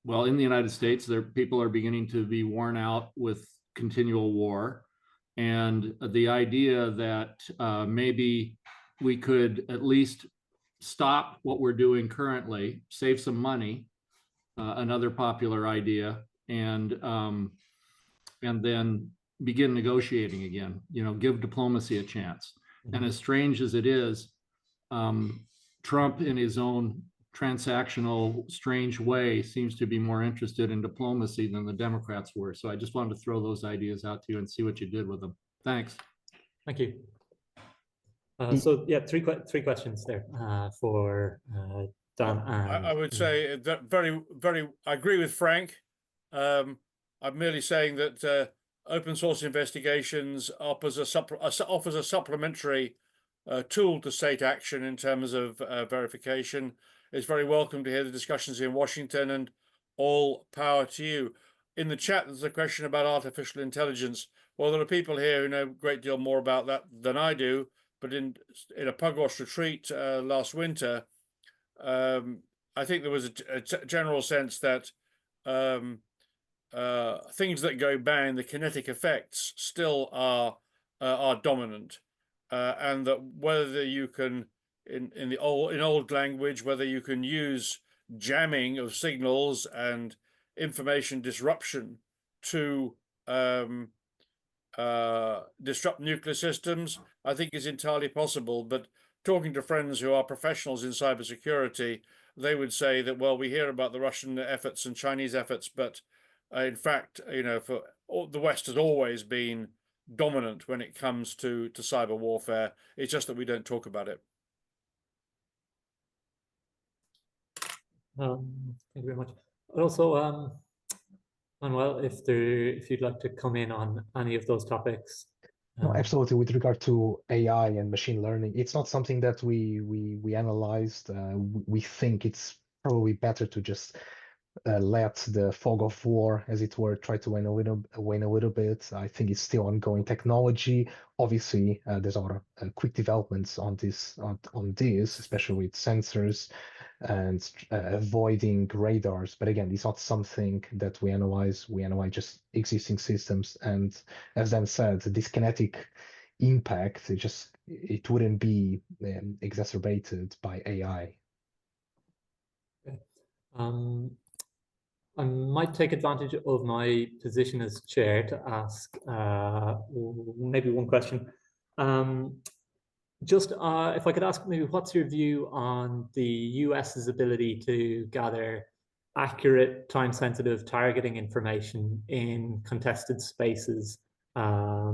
well, in the United States, people are beginning to be worn out with continual war. And the idea that maybe we could at least stop what we're doing currently, save some money, another popular idea, and then begin negotiating again, give diplomacy a chance. And as strange as it is, Trump in his own transactional, strange way seems to be more interested in diplomacy than the Democrats were. So I just wanted to throw those ideas out to you and see what you did with them. Thanks. Thank you. So yeah, three questions there for Dan. And I would say that I agree with Frank. I'm merely saying that open source investigations offers a supplementary tool to state action in terms of verification. It's very welcome to hear the discussions in Washington, and all power to you. In the chat, there's a question about artificial intelligence. Well, there are people here who know a great deal more about that than I do, but in a Pugwash retreat last winter, I think there was a general sense that things that go bang, the kinetic effects, still are dominant, and that whether you can, in old language, whether you can use jamming of signals and information disruption to disrupt nuclear systems, I think is entirely possible. But talking to friends who are professionals in cybersecurity, they would say that, well, we hear about the Russian efforts and Chinese efforts, but in fact, the West has always been dominant when it comes to cyber warfare. It's just that we don't talk about it. thank you very much. Also, Manuel, if you'd like to come in on any of those topics. No, absolutely. With regard to AI and machine learning, it's not something that we analyzed. We think it's probably better to just let the fog of war, as it were, try to wane a little bit. I think it's still ongoing technology. Obviously, there's a lot of quick developments on this, especially with sensors and avoiding radars. But again, it's not something that we analyze. We analyze just existing systems. And as Dan said, this kinetic impact, it wouldn't be exacerbated by AI. Okay. I might take advantage of my position as chair to ask maybe one question. Just if I could ask, maybe what's your view on the US's ability to gather accurate, time-sensitive targeting information in contested spaces? I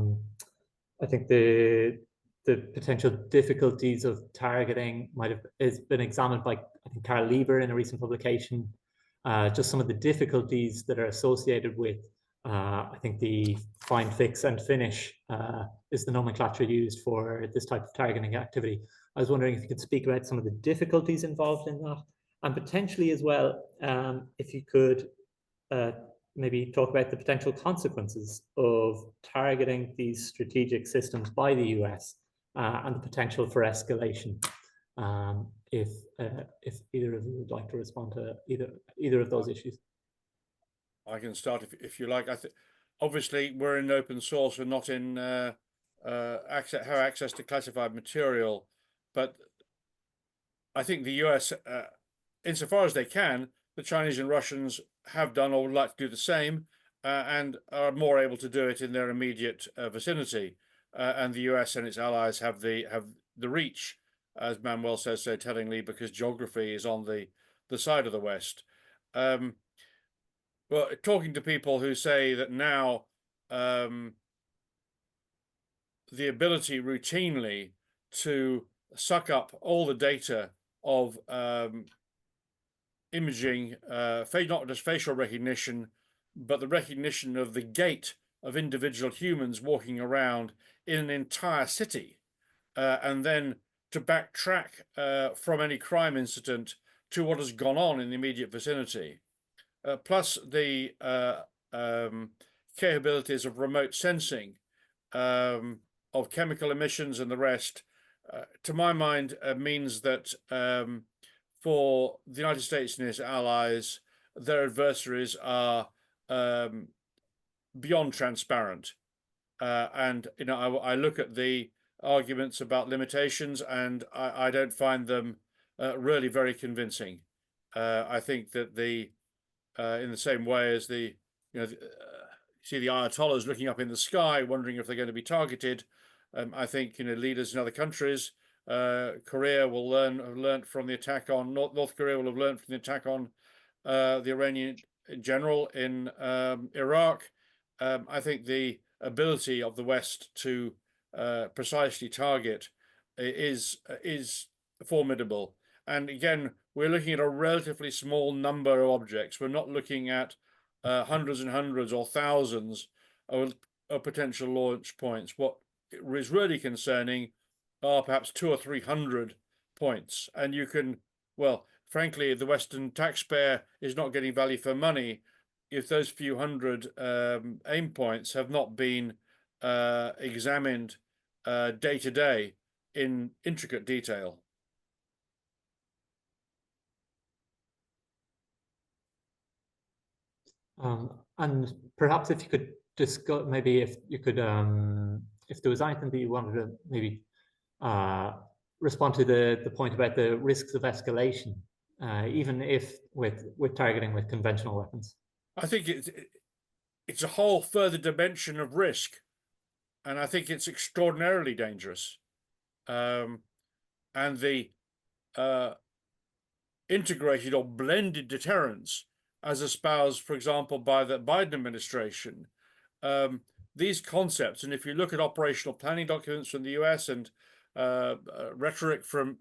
think the potential difficulties of targeting has been examined by, I think, Carl Lieber in a recent publication. Just some of the difficulties that are associated with, I think the find, fix, and finish is the nomenclature used for this type of targeting activity. I was wondering if you could speak about some of the difficulties involved in that, and potentially as well, if you could maybe talk about the potential consequences of targeting these strategic systems by the US and the potential for escalation. If either of you would like to respond to either of those issues. I can start if you like. Obviously we're in open source, we're not in access to classified material, but I think the US, insofar as they can, the Chinese and Russians have done or would like to do the same, and are more able to do it in their immediate vicinity. And the US and its allies have the reach, as Manuel says so tellingly, because geography is on the side of the West. Well, talking to people who say that now the ability routinely to suck up all the data of imaging, not just facial recognition, but the recognition of the gait of individual humans walking around in an entire city, and then to backtrack from any crime incident to what has gone on in the immediate vicinity, plus the capabilities of remote sensing of chemical emissions and the rest, to my mind, means that for the United States and its allies, their adversaries are beyond transparent. And I look at the arguments about limitations, and I don't find them really very convincing. I think that in the same way as you see the Ayatollahs looking up in the sky, wondering if they're going to be targeted. I think leaders in other countries Korea will have learned from the attack on North Korea will have learned from the attack on the Iranian general in Iraq. I think the ability of the West to precisely target is formidable. And again, we're looking at a relatively small number of objects. We're not looking at hundreds and hundreds or thousands of potential launch points. What is really concerning are perhaps 200 or 300 points. And you can, well, frankly, the Western taxpayer is not getting value for money if those few hundred aim points have not been examined day to day in intricate detail. And perhaps if you could discuss, maybe if you could, if there was anything that you wanted to maybe respond to the point about the risks of escalation, even if with targeting with conventional weapons. I think it's a whole further dimension of risk, and I think it's extraordinarily dangerous. And the integrated or blended deterrence, as espoused, for example, by the Biden administration, these concepts, and if you look at operational planning documents from the US and rhetoric from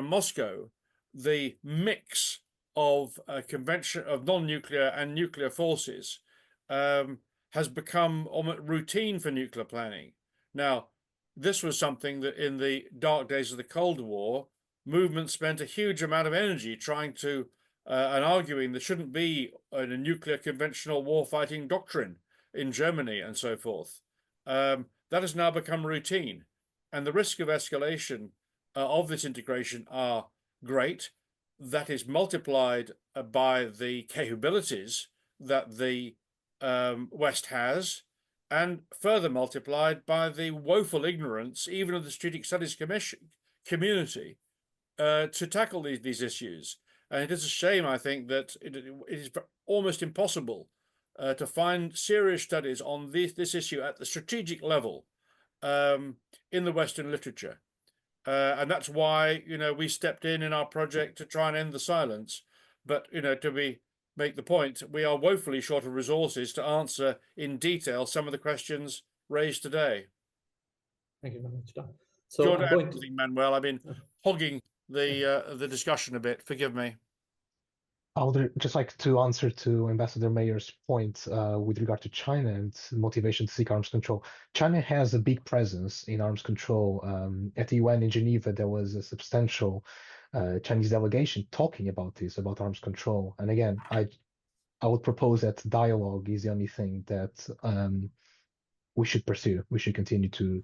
Moscow, the mix of convention of non-nuclear and nuclear forces has become almost routine for nuclear planning. Now, this was something that in the dark days of the Cold War, movement spent a huge amount of energy trying to and arguing there shouldn't be a nuclear conventional warfighting doctrine in Germany and so forth. That has now become routine, and the risk of escalation of this integration are great. That is multiplied by the capabilities that the West has, and further multiplied by the woeful ignorance, even of the Strategic Studies community, to tackle these issues. And it is a shame, I think, that it is almost impossible to find serious studies on this issue at the strategic level in the Western literature. And that's why, we stepped in our project to try and end the silence. But, make the point, we are woefully short of resources to answer in detail some of the questions raised today. Thank you very much, Don. So George, Manuel, I've been hogging the discussion a bit. Forgive me. I would just like to answer to Ambassador Mayer's point with regard to China and motivation to seek arms control. China has a big presence in arms control. At the UN in Geneva, there was a substantial Chinese delegation talking about this, about arms control. And again, I would propose that dialogue is the only thing that we should pursue. We should continue to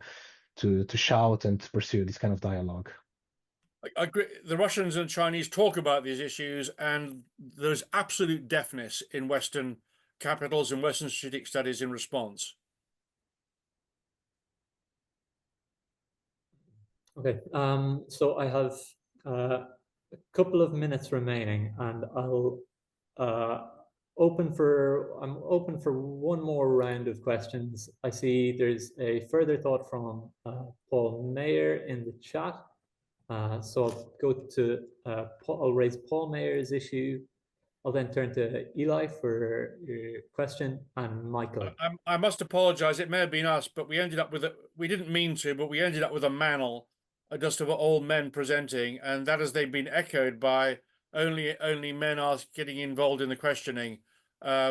shout and to pursue this kind of dialogue. I agree. The Russians and Chinese talk about these issues, and there's absolute deafness in Western capitals and Western strategic studies in response. Okay, so I have a couple of minutes remaining, and I'll I'm open for one more round of questions. I see there's a further thought from Paul Mayer in the chat. So I'll go to I'll raise Paul Mayer's issue. I'll then turn to Eli for your question, and Michael. I must apologize. It may have been us, but we ended up with we didn't mean to, but we ended up with a manel just of all men presenting, and that has then been echoed by only men are getting involved in the questioning,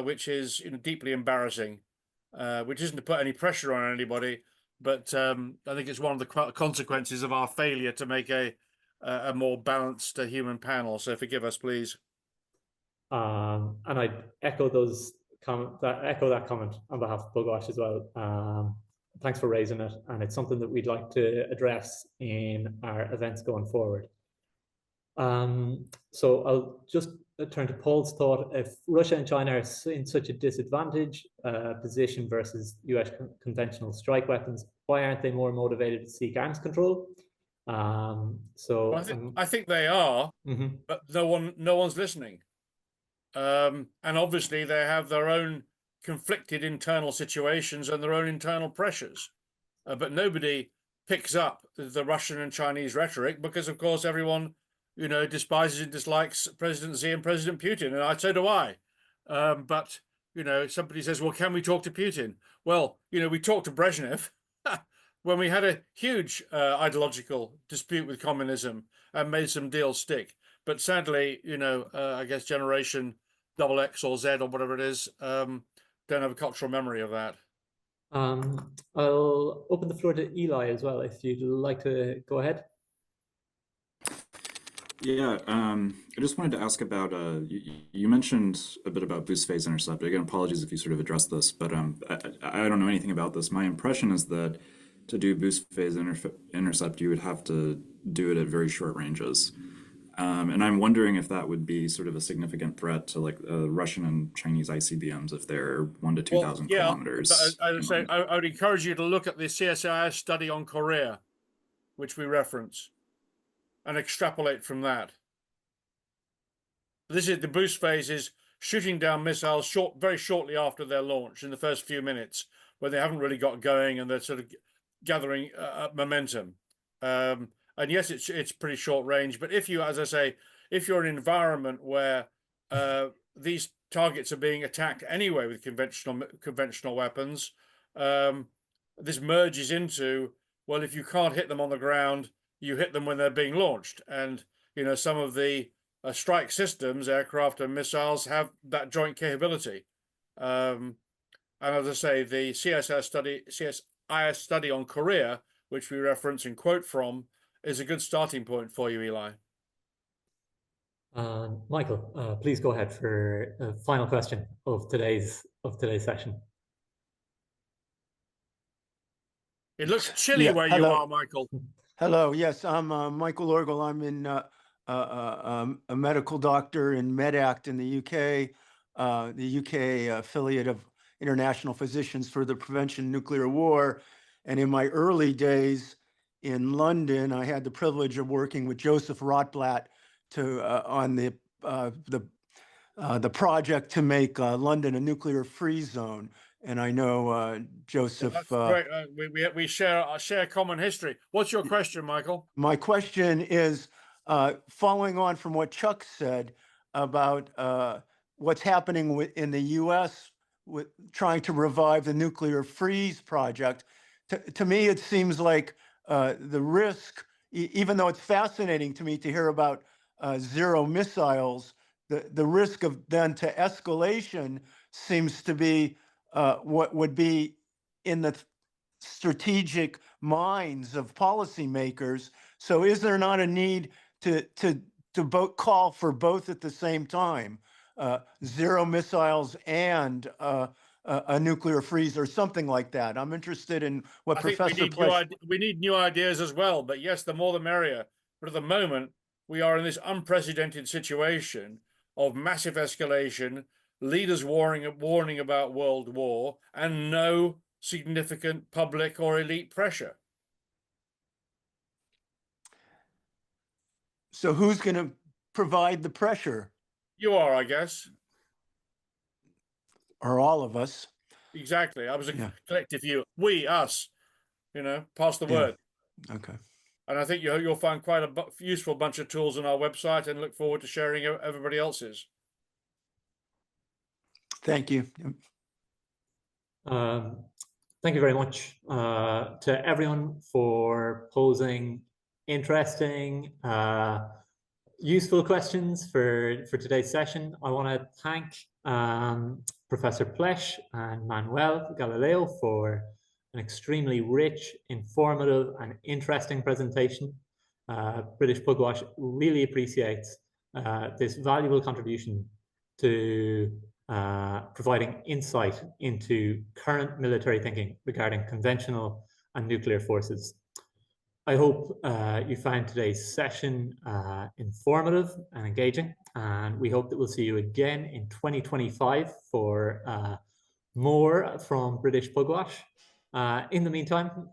which is deeply embarrassing. Which isn't to put any pressure on anybody, but I think it's one of the consequences of our failure to make a more balanced human panel. So forgive us, please. And I echo that comment on behalf of Pugwash as well. Thanks for raising it, and it's something that we'd like to address in our events going forward. So I'll just turn to Paul's thought. If Russia and China are in such a disadvantaged position versus US conventional strike weapons, why aren't they more motivated to seek arms control? I think they are, but no one's listening. And obviously they have their own conflicted internal situations and their own internal pressures. But nobody picks up the Russian and Chinese rhetoric because, of course, everyone, despises and dislikes President Xi and President Putin, and so do I. But somebody says, well, can we talk to Putin? Well, we talked to Brezhnev when we had a huge ideological dispute with communism and made some deals stick. But sadly, I guess generation XX or Z or whatever it is, don't have a cultural memory of that. I'll open the floor to Eli as well, if you'd like to go ahead. Yeah, I just wanted to ask about, you mentioned a bit about boost phase intercept. Again, apologies if you sort of addressed this, but I don't know anything about this. My impression is that to do boost phase intercept, you would have to do it at very short ranges. And I'm wondering if that would be sort of a significant threat to like Russian and Chinese ICBMs if they're 1 to 2,000 kilometers. I would encourage you to look at the CSIS study on Korea, which we reference, and extrapolate from that. This is the boost phase is shooting down missiles very shortly after their launch in the first few minutes, where they haven't really got going and they're sort of gathering momentum. And yes, it's pretty short range, but if you, as I say, if you're in an environment where these targets are being attacked anyway with conventional weapons, this merges into, well, if you can't hit them on the ground, you hit them when they're being launched. And some of the strike systems, aircraft and missiles, have that joint capability. And as I say, the CSIS study on Korea, which we reference and quote from, is a good starting point for you, Eli. Michael, please go ahead for a final question of today's session. It looks chilly where you are, Michael. Hello. Yes, I'm Michael Orgel. I'm in a medical doctor in MedAct in the UK affiliate of International Physicians for the Prevention of Nuclear War. And in my early days in London, I had the privilege of working with Joseph Rotblat on the project to make London a nuclear-free zone. And I know Joseph. Great. We share a common history. What's your question, Michael? My question is, following on from what Chuck said about what's happening in the U.S. with trying to revive the nuclear freeze project. To me, it seems like the risk, even though it's fascinating to me to hear about zero missiles, the risk of then to escalation seems to be what would be in the strategic minds of policymakers. So is there not a need to call for both at the same time, zero missiles and a nuclear freeze or something like that? I'm interested in what Professor Plesch. We need new ideas as well, but yes, the more the merrier. But at the moment, we are in this unprecedented situation of massive escalation, leaders warning about world war, and no significant public or elite pressure. So who's going to provide the pressure? You are, I guess. Or all of us. Exactly. I was a collective you. We, us, pass the word. Okay. And I think you'll find quite a useful bunch of tools on our website, and look forward to sharing everybody else's. Thank you. Thank you very much to everyone for posing interesting, useful questions for today's session. I want to thank Professor Plesch and Manuel Galileo for an extremely rich, informative, and interesting presentation. British Pugwash really appreciates this valuable contribution to providing insight into current military thinking regarding conventional and nuclear forces. I hope you found today's session informative and engaging, and we hope that we'll see you again in 2025 for more from British Pugwash. In the meantime,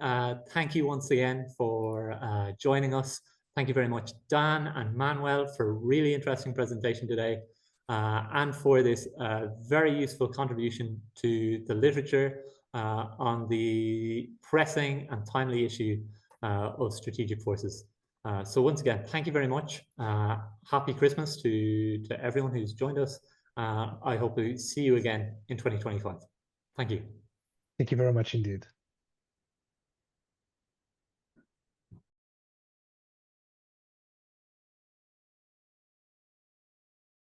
thank you once again for joining us. Thank you very much, Dan and Manuel, for a really interesting presentation today, and for this very useful contribution to the literature on the pressing and timely issue of strategic forces. So once again, thank you very much. Happy Christmas to everyone who's joined us. I hope to see you again in 2025. Thank you. Thank you very much indeed.